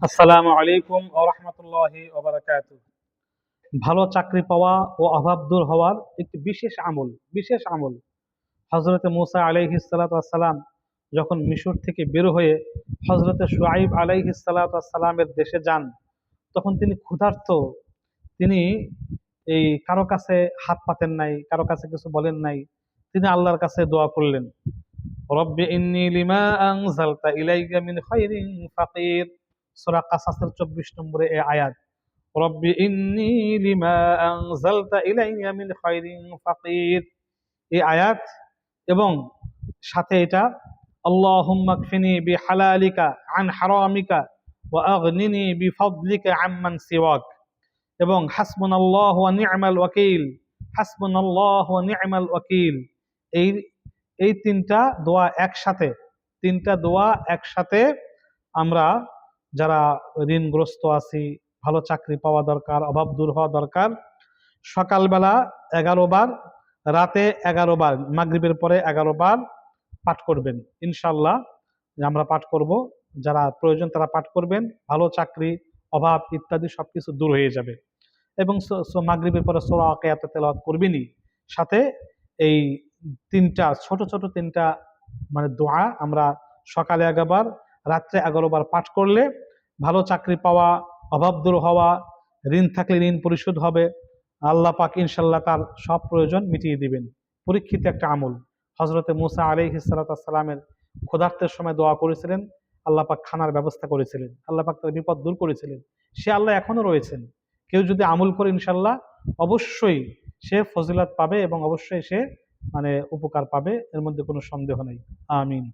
আসসালামু আলাইকুম ওয়া রাহমাতুল্লাহি ওয়া বারাকাতুহু। ভালো চাকরি পাওয়া ও অভাব দূর হওয়ার একটি বিশেষ আমল হযরতে মূসা আলাইহিস সালাতু ওয়াস সালাম যখন মিশর থেকে বের হয়ে হযরতে শুআইব আলাইহিস সালাতু ওয়াস সালামের দেশে যান, তখন তিনি ক্ষুধার্ত। তিনি এই কারো কাছে হাত পাতেন নাই, কারো কাছে কিছু বলেন নাই। তিনি আল্লাহর কাছে দোয়া করলেন, রব্বি ইন্নী লিমা আনজালতা ইলাইয়া মিন খাইরিন ফাকির। সূরা কাসাসের 24 নম্বরে এই আয়াত, রব্বি ইন্নী লিমা আনজালতা ইলাইয়া মিন খাইরিন ফাকির, এই আয়াত। এবং সাথে এটা, আল্লাহুম্মা কফিনি বিহালালিকা আন হারামিকা ওয়া আগনিনি বিফাদলিকা আম্মান সিওয়াক, এবং হাসবুনাল্লাহু ওয়া নি'মাল ওয়াকিল, হাসবুনাল্লাহু ওয়া নি'মাল ওয়াকিল। এই এই তিনটা দোয়া একসাথে আমরা যারা ঋণগ্রস্ত আছি, ভালো চাকরি পাওয়া দরকার, অভাব দূর হওয়া দরকার, সকালবেলা 11 বার, রাতে 11 বার, মাগরিবের পরে 11 বার পাঠ করবেন। ইনশাল্লাহ আমরা পাঠ করব, যারা প্রয়োজন তারা পাঠ করবেন। ভালো চাকরি, অভাব ইত্যাদি সবকিছু দূর হয়ে যাবে। এবং মাগরিবের পরে সূরা ওয়াকিয়া তেলাওয়াত করবেনই। সাথে এই ছোট ছোট তিনটা মানে দোয়া আমরা সকালে 11 বার, রাত্রে 11 বার পাঠ করলে ভালো চাকরি পাওয়া, অভাব দূর হওয়া, ঋণ থাকলে ঋণ পরিশোধ হবে। আল্লাহ পাক ইনশাল্লাহ তার সব প্রয়োজন মিটিয়ে দিবেন। পরীক্ষিত একটা আমল। হযরতে মূসা আলাইহিস সালাতু ওয়াস সালামের ক্ষুধার্তের সময় দোয়া করেছিলেন, আল্লাহ পাক খানার ব্যবস্থা করেছিলেন, আল্লাহ পাক তার বিপদ দূর করেছিলেন। সে আল্লাহ এখনো রয়েছেন। কেউ যদি আমল করে ইনশাল্লাহ অবশ্যই সে ফজিলত পাবে এবং অবশ্যই সে মানে উপকার পাবে, এর মধ্যে কোনো সন্দেহ নেই। আমিন।